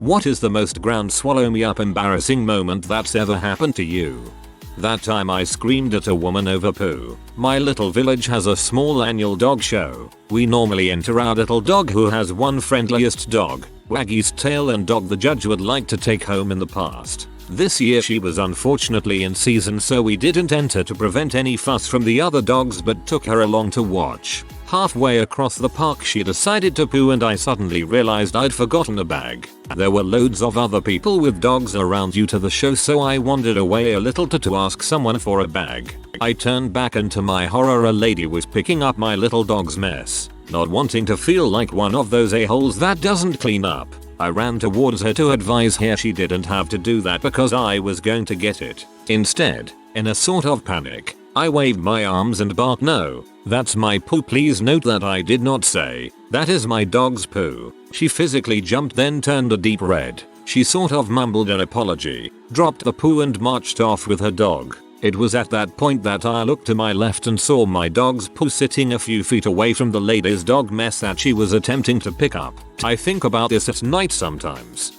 What is the most ground swallow me up embarrassing moment that's ever happened to you? That time I screamed at a woman over poo. My little village has a small annual dog show. We normally enter our little dog who has one friendliest dog, Waggy's tail, and dog the judge would like to take home in the past. This year she was unfortunately in season, so we didn't enter to prevent any fuss from the other dogs but took her along to watch. Halfway across the park she decided to poo and I suddenly realized I'd forgotten a bag. There were loads of other people with dogs around due to the show, so I wandered away a little to ask someone for a bag. I turned back and to my horror a lady was picking up my little dog's mess. Not wanting to feel like one of those a-holes that doesn't clean up, I ran towards her to advise her she didn't have to do that because I was going to get it. Instead, in a sort of panic, I waved my arms and barked, "No, that's my poo, please note that I did not say, that is my dog's poo." She physically jumped, then turned a deep red. She sort of mumbled an apology, dropped the poo and marched off with her dog. It was at that point that I looked to my left and saw my dog's poo sitting a few feet away from the lady's dog mess that she was attempting to pick up. I think about this at night sometimes.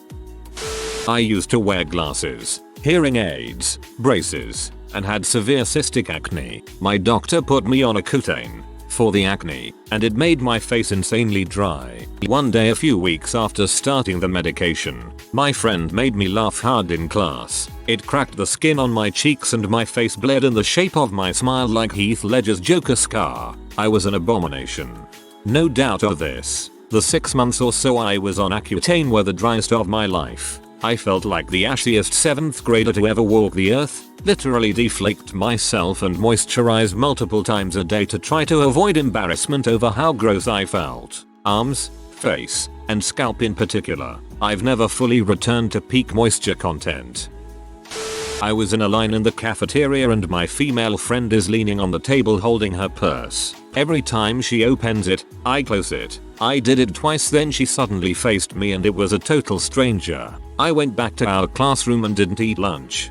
I used to wear glasses, hearing aids, braces, and had severe cystic acne. My doctor put me on Accutane for the acne, and it made my face insanely dry. One day a few weeks after starting the medication, my friend made me laugh hard in class. It cracked the skin on my cheeks and my face bled in the shape of my smile like Heath Ledger's Joker scar. I was an abomination. No doubt of this. The 6 months or so I was on Accutane were the driest of my life. I felt like the ashiest 7th grader to ever walk the earth. Literally deflaked myself and moisturized multiple times a day to try to avoid embarrassment over how gross I felt. Arms, face, and scalp in particular. I've never fully returned to peak moisture content. I was in a line in the cafeteria and my female friend is leaning on the table holding her purse. Every time she opens it, I close it. I did it twice, then she suddenly faced me and it was a total stranger. I went back to our classroom and didn't eat lunch.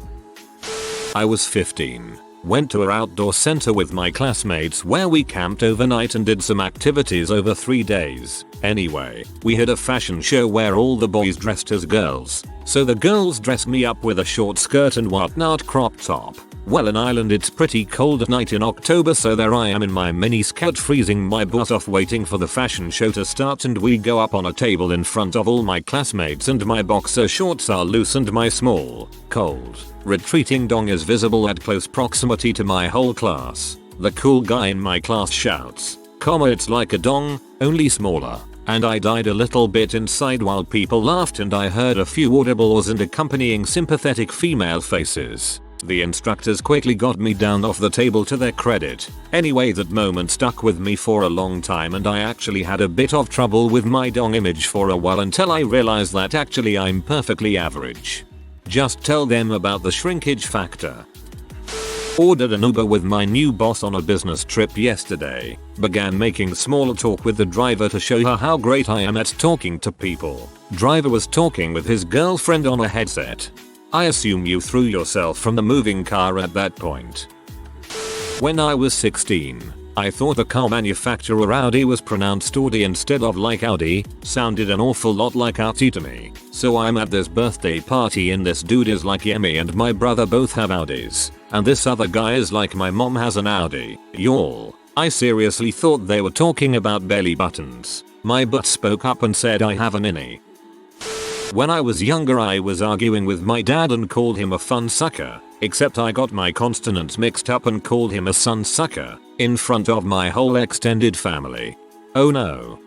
I was 15. Went to our outdoor center with my classmates where we camped overnight and did some activities over 3 days. Anyway, we had a fashion show where all the boys dressed as girls. So the girls dressed me up with a short skirt and whatnot crop top. Well, in Ireland it's pretty cold at night in October, so there I am in my mini skirt freezing my butt off waiting for the fashion show to start, and we go up on a table in front of all my classmates and my boxer shorts are loose and my small, cold, retreating dong is visible at close proximity to my whole class. The cool guy in my class shouts, "It's like a dong, only smaller." And I died a little bit inside while people laughed and I heard a few audible ohs and accompanying sympathetic female faces. The instructors quickly got me down off the table to their credit. Anyway, that moment stuck with me for a long time and I actually had a bit of trouble with my dong image for a while until I realized that actually I'm perfectly average. Just tell them about the shrinkage factor. Ordered an Uber with my new boss on a business trip yesterday. Began making small talk with the driver to show her how great I am at talking to people. Driver was talking with his girlfriend on a headset. I assume you threw yourself from the moving car at that point. When I was 16, I thought the car manufacturer Audi was pronounced Audi instead of like Audi. Sounded an awful lot like Audi to me. So I'm at this birthday party and this dude is like Yemi and my brother both have Audis. And this other guy is like my mom has an Audi. Y'all, I seriously thought they were talking about belly buttons. My butt spoke up and said I have an innie. When I was younger I was arguing with my dad and called him a fun sucker, except I got my consonants mixed up and called him a sun sucker in front of my whole extended family. Oh no.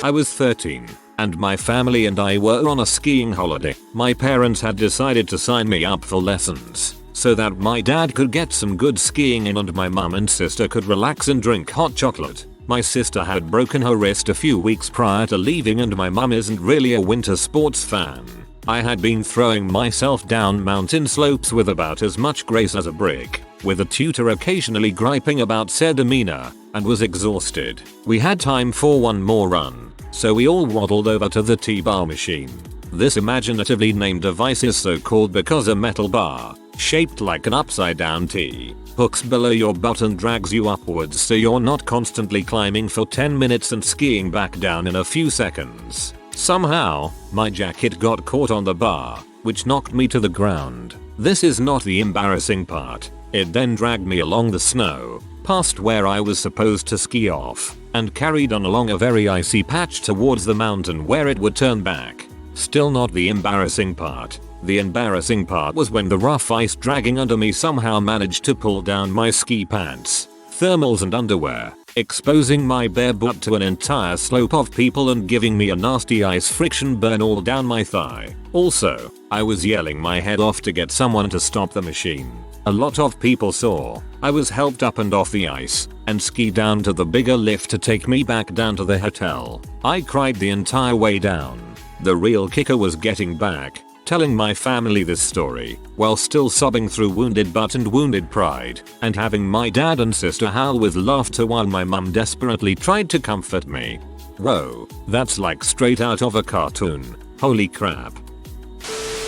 I was 13 and my family and I were on a skiing holiday. My parents had decided to sign me up for lessons so that my dad could get some good skiing in and my mum and sister could relax and drink hot chocolate. My sister had broken her wrist a few weeks prior to leaving and my mum isn't really a winter sports fan. I had been throwing myself down mountain slopes with about as much grace as a brick, with a tutor occasionally griping about said demeanor, and was exhausted. We had time for one more run, so we all waddled over to the T-bar machine. This imaginatively named device is so called because a metal bar, shaped like an upside down T, hooks below your butt and drags you upwards so you're not constantly climbing for 10 minutes and skiing back down in a few seconds. Somehow, my jacket got caught on the bar, which knocked me to the ground. This is not the embarrassing part. It then dragged me along the snow, past where I was supposed to ski off, and carried on along a very icy patch towards the mountain where it would turn back. Still not the embarrassing part. The embarrassing part was when the rough ice dragging under me somehow managed to pull down my ski pants, thermals and underwear, exposing my bare butt to an entire slope of people and giving me a nasty ice friction burn all down my thigh. Also, I was yelling my head off to get someone to stop the machine. A lot of people saw. I was helped up and off the ice and skied down to the bigger lift to take me back down to the hotel. I cried the entire way down. The real kicker was getting back, telling my family this story, while still sobbing through wounded butt and wounded pride, and having my dad and sister howl with laughter while my mum desperately tried to comfort me. Whoa, that's like straight out of a cartoon. Holy crap.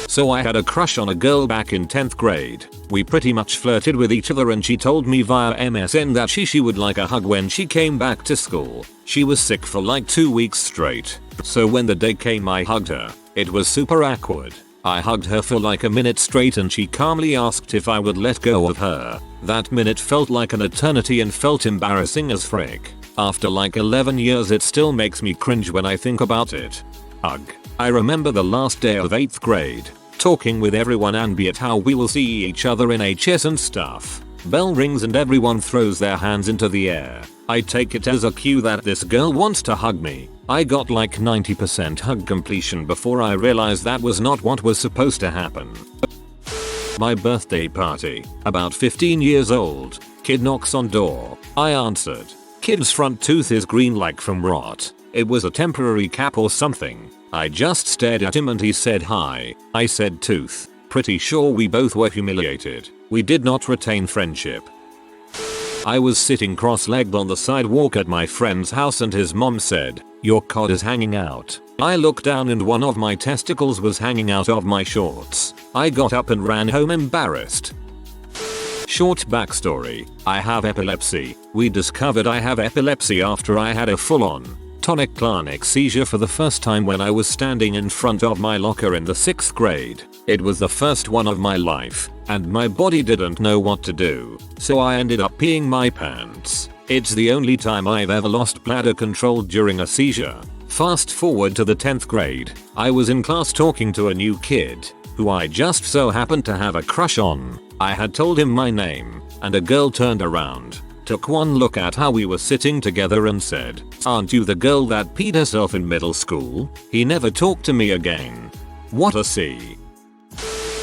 So I had a crush on a girl back in 10th grade. We pretty much flirted with each other and she told me via MSN that she would like a hug when she came back to school. She was sick for like 2 weeks straight. So when the day came I hugged her. It was super awkward. I hugged her for like a minute straight and she calmly asked if I would let go of her. That minute felt like an eternity and felt embarrassing as frick. After like 11 years it still makes me cringe when I think about it. Ugh. I remember the last day of 8th grade. Talking with everyone and be it how we will see each other in HS and stuff. Bell rings and everyone throws their hands into the air. I take it as a cue that this girl wants to hug me. I got like 90% hug completion before I realized that was not what was supposed to happen. My birthday party. About 15 years old. Kid knocks on door. I answered. Kid's front tooth is green like from rot. It was a temporary cap or something. I just stared at him and he said hi. I said tooth. Pretty sure we both were humiliated. We did not retain friendship. I was sitting cross-legged on the sidewalk at my friend's house and his mom said, "Your cod is hanging out." I looked down and one of my testicles was hanging out of my shorts. I got up and ran home embarrassed. Short backstory. I have epilepsy. We discovered I have epilepsy after I had a full-on tonic-clonic seizure for the first time when I was standing in front of my locker in the 6th grade. It was the first one of my life, and my body didn't know what to do, so I ended up peeing my pants. It's the only time I've ever lost bladder control during a seizure. Fast forward to the 10th grade, I was in class talking to a new kid, who I just so happened to have a crush on. I had told him my name, and a girl turned around, took one look at how we were sitting together and said, "Aren't you the girl that peed herself in middle school?" He never talked to me again. What a C.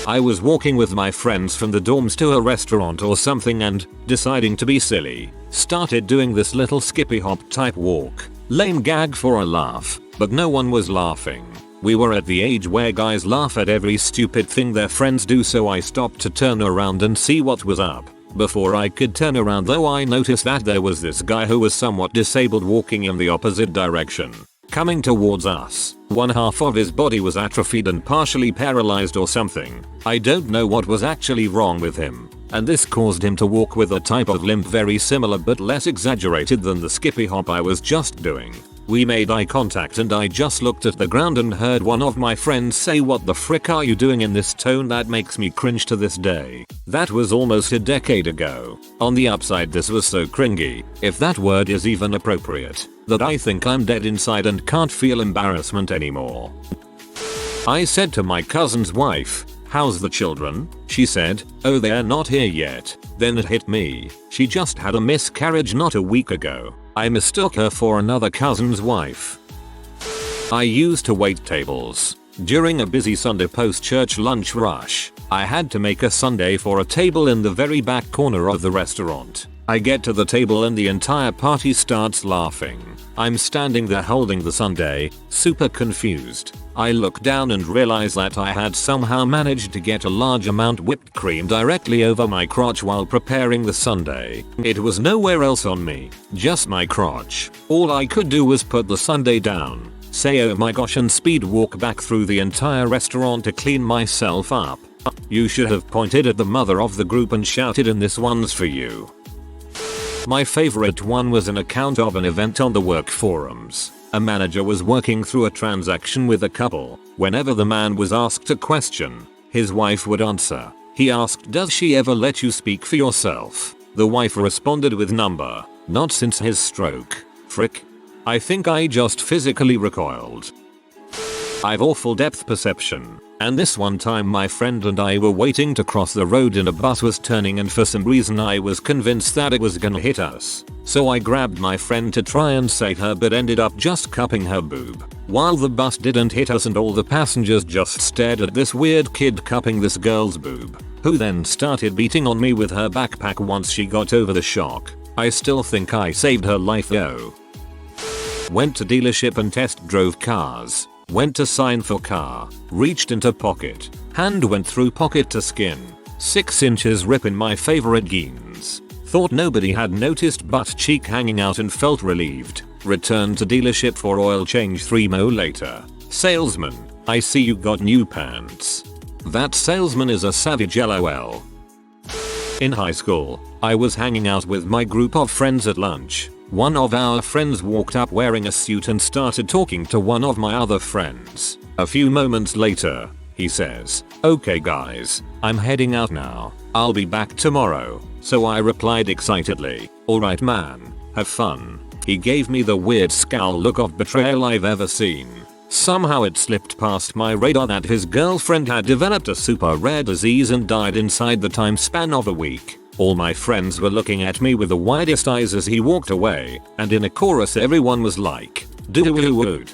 I was walking with my friends from the dorms to a restaurant or something and, deciding to be silly, started doing this little skippy hop type walk. Lame gag for a laugh, but no one was laughing. We were at the age where guys laugh at every stupid thing their friends do, so I stopped to turn around and see what was up. Before I could turn around though, I noticed that there was this guy who was somewhat disabled walking in the opposite direction, coming towards us. One half of his body was atrophied and partially paralyzed or something. I don't know what was actually wrong with him, and this caused him to walk with a type of limp very similar but less exaggerated than the skippy hop I was just doing. We made eye contact and I just looked at the ground and heard one of my friends say, "What the frick are you doing?" in this tone that makes me cringe to this day. That was almost a decade ago. On the upside, this was so cringy, if that word is even appropriate, that I think I'm dead inside and can't feel embarrassment anymore. I said to my cousin's wife, "How's the children?" She said, "Oh, they're not here yet." Then it hit me. She just had a miscarriage not a week ago. I mistook her for another cousin's wife. I used to wait tables. During a busy Sunday post-church lunch rush, I had to make a sundae for a table in the very back corner of the restaurant. I get to the table and the entire party starts laughing. I'm standing there holding the sundae, super confused. I look down and realize that I had somehow managed to get a large amount whipped cream directly over my crotch while preparing the sundae. It was nowhere else on me, just my crotch. All I could do was put the sundae down, say oh my gosh, and speed walk back through the entire restaurant to clean myself up. You should have pointed at the mother of the group and shouted, "And this one's for you." My favorite one was an account of an event on the work forums. A manager was working through a transaction with a couple. Whenever the man was asked a question, his wife would answer. He asked, "Does she ever let you speak for yourself?" The wife responded with number. "Not since his stroke. Frick." I think I just physically recoiled. I've awful depth perception, and this one time my friend and I were waiting to cross the road and a bus was turning, and for some reason I was convinced that it was gonna hit us. So I grabbed my friend to try and save her, but ended up just cupping her boob. While the bus didn't hit us and all the passengers just stared at this weird kid cupping this girl's boob, who then started beating on me with her backpack once she got over the shock. I still think I saved her life though. Went to dealership and test drove cars. Went to sign for car. Reached into pocket. Hand went through pocket to skin. 6 inches rip in my favorite jeans. Thought nobody had noticed, butt cheek hanging out and felt relieved. Returned to dealership for oil change 3 mo later. Salesman, "I see you got new pants." That salesman is a savage LOL. In high school, I was hanging out with my group of friends at lunch. One of our friends walked up wearing a suit and started talking to one of my other friends. A few moments later, he says, "Okay guys, I'm heading out now. I'll be back tomorrow." So I replied excitedly, "Alright man, have fun." He gave me the weird scowl look of betrayal I've ever seen. Somehow it slipped past my radar that his girlfriend had developed a super rare disease and died inside the time span of a week. All my friends were looking at me with the widest eyes as he walked away, and in a chorus everyone was like, "Dude."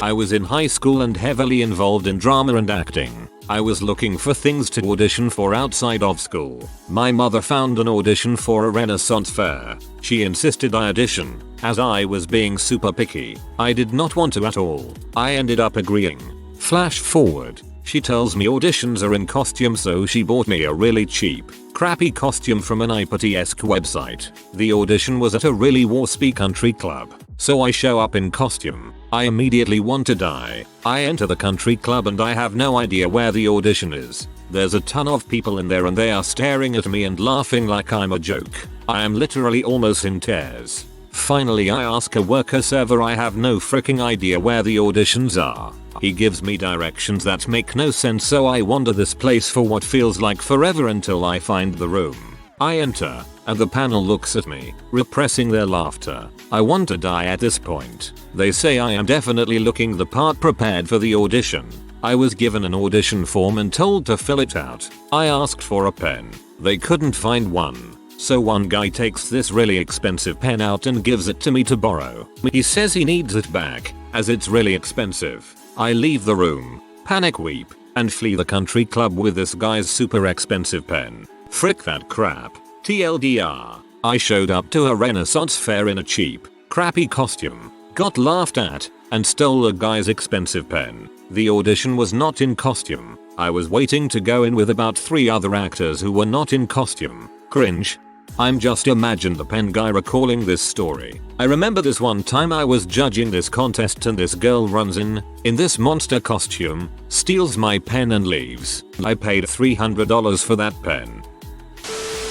I was in high school and heavily involved in drama and acting. I was looking for things to audition for outside of school. My mother found an audition for a Renaissance fair. She insisted I audition, as I was being super picky. I did not want to at all. I ended up agreeing. Flash forward. She tells me auditions are in costume, so she bought me a really cheap, crappy costume from an iPutty-esque website. The audition was at a really waspy country club, so I show up in costume. I immediately want to die. I enter the country club and I have no idea where the audition is. There's a ton of people in there and they are staring at me and laughing like I'm a joke. I am literally almost in tears. Finally I ask a worker server, I have no freaking idea where the auditions are. He gives me directions that make no sense, so I wander this place for what feels like forever until I find the room. I enter, and the panel looks at me, repressing their laughter. I want to die at this point. They say I am definitely looking the part, prepared for the audition. I was given an audition form and told to fill it out. I asked for a pen. They couldn't find one. So one guy takes this really expensive pen out and gives it to me to borrow. He says he needs it back, as it's really expensive. I leave the room, panic weep, and flee the country club with this guy's super expensive pen. Frick that crap. TLDR. I showed up to a Renaissance fair in a cheap, crappy costume, got laughed at, and stole a guy's expensive pen. The audition was not in costume. I was waiting to go in with about 3 other actors who were not in costume. Cringe. I'm just imagine the pen guy recalling this story. I remember this one time I was judging this contest and this girl runs in this monster costume, steals my pen and leaves. I paid $300 for that pen.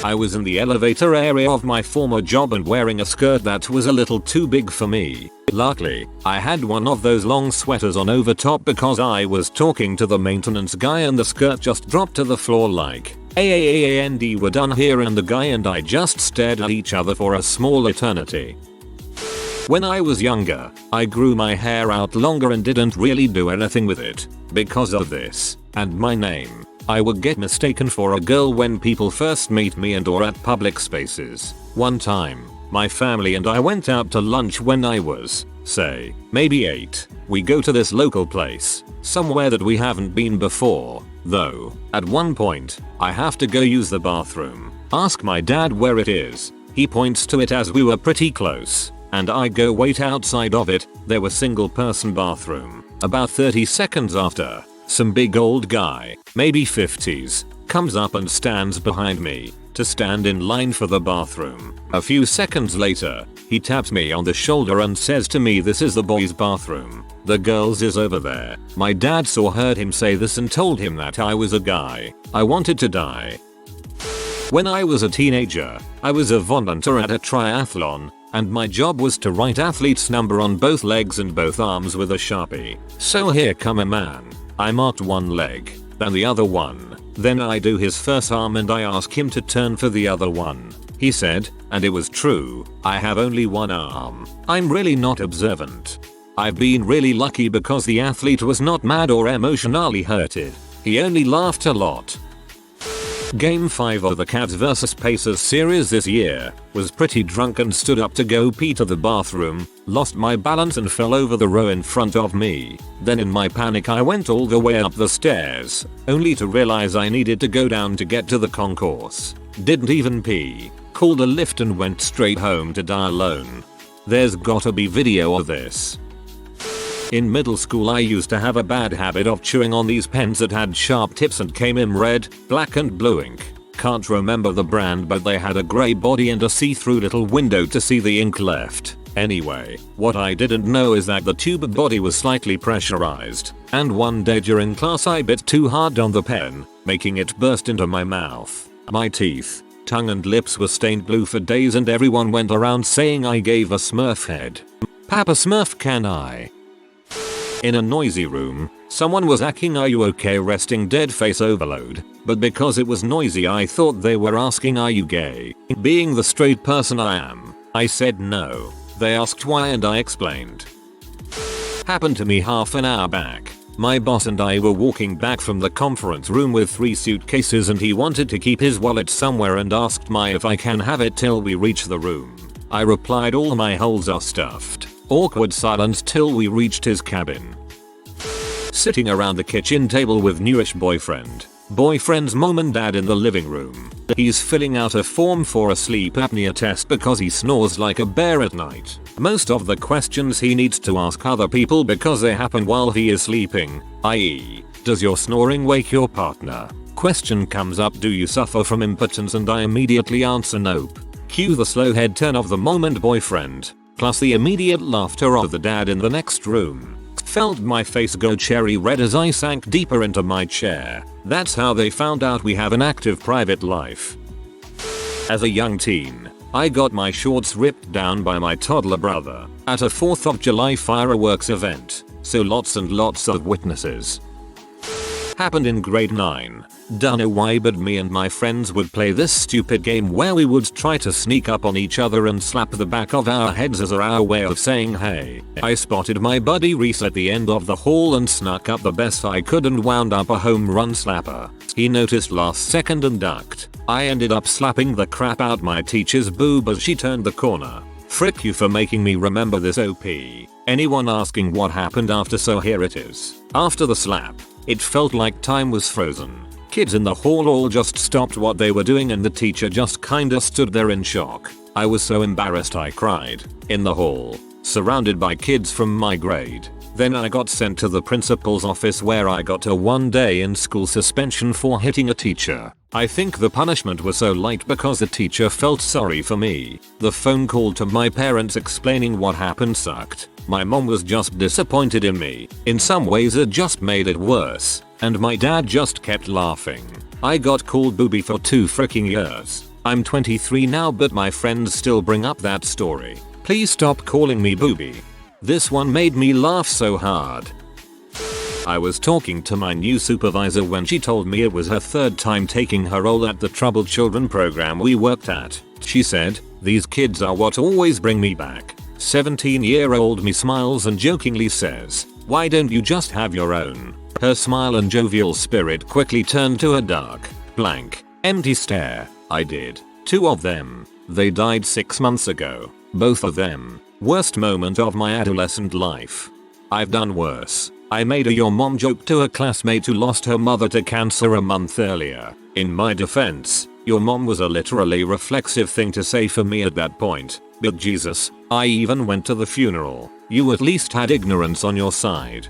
I was in the elevator area of my former job and wearing a skirt that was a little too big for me. Luckily, I had one of those long sweaters on over top because I was talking to the maintenance guy and the skirt just dropped to the floor like, and we're done here, and the guy and I just stared at each other for a small eternity. When I was younger, I grew my hair out longer and didn't really do anything with it. Because of this, and my name, I would get mistaken for a girl when people first meet me and or at public spaces. One time, my family and I went out to lunch when I was, say, maybe 8. We go to this local place, somewhere that we haven't been before, though. At one point, I have to go use the bathroom. Ask my dad where it is. He points to it as we were pretty close, and I go wait outside of it. There was single person bathroom. About 30 seconds after, some big old guy, maybe 50s, comes up and stands behind me to stand in line for the bathroom. A few seconds later, he taps me on the shoulder and says to me, "This is the boys' bathroom. The girls' is over there." My dad heard him say this and told him that I was a guy. I wanted to die. When I was a teenager, I was a volunteer at a triathlon. and my job was to write athlete's number on both legs and both arms with a Sharpie. So here come a man. I marked one leg, then the other one. Then I do his first arm and I ask him to turn for the other one. He said, and it was true, I have only one arm. I'm really not observant. I've been really lucky because the athlete was not mad or emotionally hurted. He only laughed a lot. Game 5 of the Cavs vs Pacers series this year. Was pretty drunk and stood up to go pee to the bathroom, lost my balance and fell over the row in front of me. Then in my panic I went all the way up the stairs, only to realize I needed to go down to get to the concourse. Didn't even pee, called a lift and went straight home to die alone. There's gotta be video of this. In middle school I used to have a bad habit of chewing on these pens that had sharp tips and came in red, black and blue ink. Can't remember the brand but they had a grey body and a see-through little window to see the ink left. Anyway, what I didn't know is that the tube body was slightly pressurized, and one day during class I bit too hard on the pen, making it burst into my mouth. My teeth, tongue and lips were stained blue for days and everyone went around saying I gave a Smurf head. Papa Smurf can I? In a noisy room, someone was acting "Are you okay?" resting dead face overload, but because it was noisy I thought they were asking "Are you gay?" Being the straight person I am, I said no. They asked why and I explained. Happened to me half an hour back. My boss and I were walking back from the conference room with 3 suitcases and he wanted to keep his wallet somewhere and asked me if I can have it till we reach the room. I replied all my holes are stuffed. Awkward silence till we reached his cabin. Sitting around the kitchen table with newish boyfriend. Boyfriend's mom and dad in the living room. He's filling out a form for a sleep apnea test because he snores like a bear at night. Most of the questions he needs to ask other people because they happen while he is sleeping, i.e., does your snoring wake your partner? Question comes up, do you suffer from impotence, and I immediately answer nope. Cue the slow head turn of the mom and boyfriend, plus the immediate laughter of the dad in the next room. Felt my face go cherry red as I sank deeper into my chair. That's how they found out we have an active private life. As a young teen, I got my shorts ripped down by my toddler brother at a 4th of July fireworks event, so lots and lots of witnesses. Happened in grade 9. Don't know why but me and my friends would play this stupid game where we would try to sneak up on each other and slap the back of our heads as our way of saying hey. I spotted my buddy Reese at the end of the hall and snuck up the best I could and wound up a home run slapper. He noticed last second and ducked. I ended up slapping the crap out my teacher's boob as she turned the corner. Frick you for making me remember this OP. Anyone asking what happened after, so here it is. After the slap, it felt like time was frozen. Kids in the hall all just stopped what they were doing and the teacher just kinda stood there in shock. I was so embarrassed I cried. In the hall, surrounded by kids from my grade. Then I got sent to the principal's office where I got a 1-day in school suspension for hitting a teacher. I think the punishment was so light because the teacher felt sorry for me. The phone call to my parents explaining what happened sucked. My mom was just disappointed in me. In some ways it just made it worse. And my dad just kept laughing. I got called booby for 2 freaking years. I'm 23 now but my friends still bring up that story. Please stop calling me booby. This one made me laugh so hard. I was talking to my new supervisor when she told me it was her 3rd time taking her role at the troubled children program we worked at. She said, "These kids are what always bring me back." 17-year-old me smiles and jokingly says, "Why don't you just have your own?" Her smile and jovial spirit quickly turned to a dark, blank, empty stare. I did. 2 of them. They died 6 months ago. Both of them. Worst moment of my adolescent life. I've done worse. I made a "your mom" joke to a classmate who lost her mother to cancer a month earlier. In my defense, "your mom" was a literally reflexive thing to say for me at that point. But Jesus, I even went to the funeral. You at least had ignorance on your side.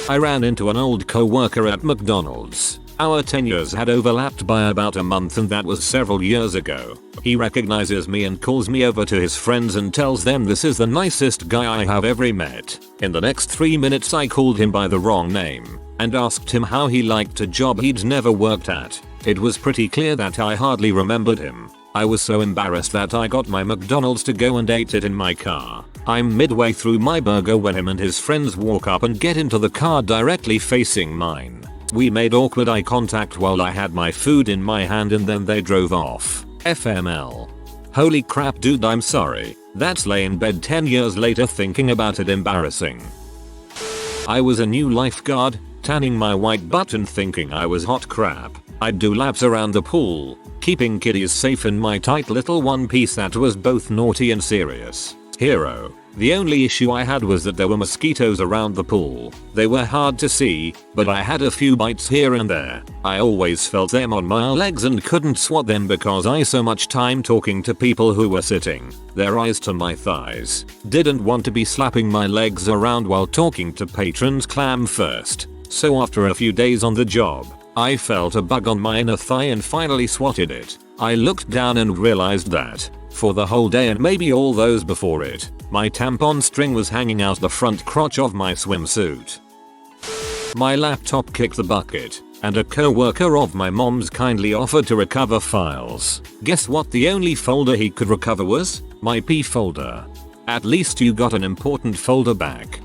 I ran into an old co-worker at McDonald's. Our tenures had overlapped by about a month and that was several years ago. He recognizes me and calls me over to his friends and tells them this is the nicest guy I have ever met. In the next 3 minutes I called him by the wrong name and asked him how he liked a job he'd never worked at. It was pretty clear that I hardly remembered him. I was so embarrassed that I got my McDonald's to go and ate it in my car. I'm midway through my burger when him and his friends walk up and get into the car directly facing mine. We made awkward eye contact while I had my food in my hand and then they drove off. FML. Holy crap dude, I'm sorry. That's lay in bed 10 years later thinking about it. Embarrassing. I was a new lifeguard, tanning my white butt and thinking I was hot crap. I'd do laps around the pool, keeping kiddies safe in my tight little one piece that was both naughty and serious. Hero. The only issue I had was that there were mosquitoes around the pool. They were hard to see, but I had a few bites here and there. I always felt them on my legs and couldn't swat them because I so much time talking to people who were sitting, their eyes to my thighs. Didn't want to be slapping my legs around while talking to patrons clam first. So after a few days on the job, I felt a bug on my inner thigh and finally swatted it. I looked down and realized that, for the whole day and maybe all those before it, my tampon string was hanging out the front crotch of my swimsuit. My laptop kicked the bucket, and a co-worker of my mom's kindly offered to recover files. Guess what the only folder he could recover was? My P folder. At least you got an important folder back.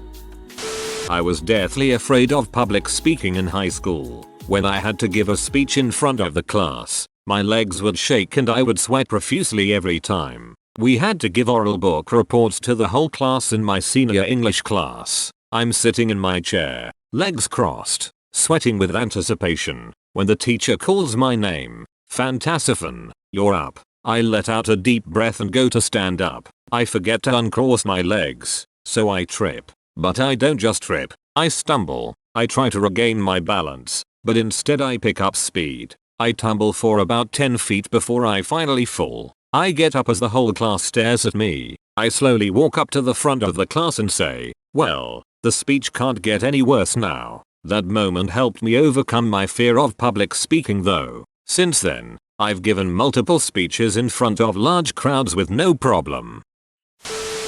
I was deathly afraid of public speaking in high school. When I had to give a speech in front of the class, my legs would shake and I would sweat profusely every time. We had to give oral book reports to the whole class in my senior English class. I'm sitting in my chair, legs crossed, sweating with anticipation, when the teacher calls my name. Fantastiphon, you're up. I let out a deep breath and go to stand up. I forget to uncross my legs, so I trip. But I don't just trip, I stumble. I try to regain my balance, but instead I pick up speed. I tumble for about 10 feet before I finally fall. I get up as the whole class stares at me. I slowly walk up to the front of the class and say, well, the speech can't get any worse now. That moment helped me overcome my fear of public speaking though. Since then, I've given multiple speeches in front of large crowds with no problem.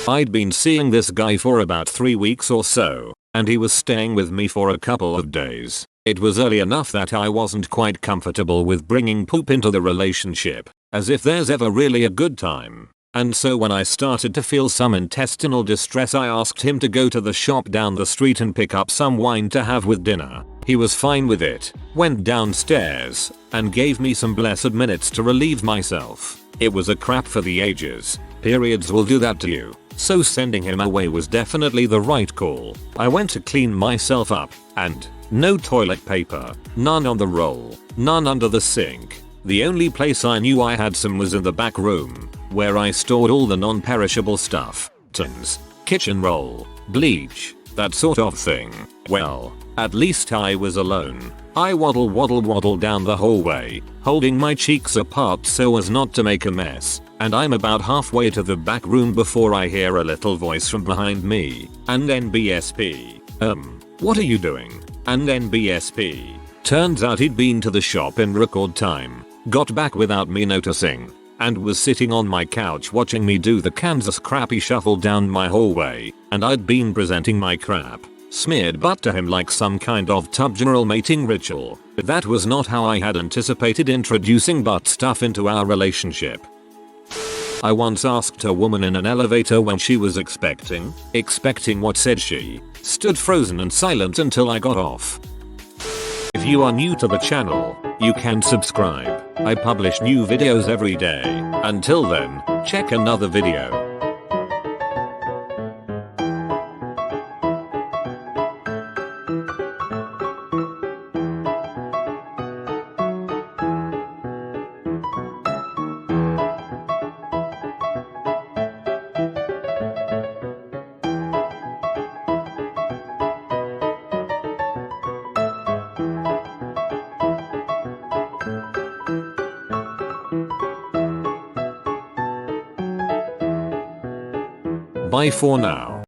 I'd been seeing this guy for about 3 weeks or so, and he was staying with me for a couple of days. It was early enough that I wasn't quite comfortable with bringing poop into the relationship, as if there's ever really a good time. And so when I started to feel some intestinal distress, I asked him to go to the shop down the street and pick up some wine to have with dinner. He was fine with it, went downstairs, and gave me some blessed minutes to relieve myself. It was a crap for the ages. Periods will do that to you. So sending him away was definitely the right call. I went to clean myself up, and no toilet paper, none on the roll, none under the sink. The only place I knew I had some was in the back room, where I stored all the non-perishable stuff. Tins, kitchen roll, bleach, that sort of thing. Well, at least I was alone. I waddle down the hallway, holding my cheeks apart so as not to make a mess, and I'm about halfway to the back room before I hear a little voice from behind me. And NBSP. What are you doing? And NBSP. Turns out he'd been to the shop in record time, got back without me noticing, and was sitting on my couch watching me do the Kansas crappy shuffle down my hallway, and I'd been presenting my crap, smeared butt to him like some kind of tub general mating ritual. But that was not how I had anticipated introducing butt stuff into our relationship. I once asked a woman in an elevator when she was expecting what said she, stood frozen and silent until I got off. If you are new to the channel, you can subscribe. I publish new videos every day. Until then, check another video. Bye for now.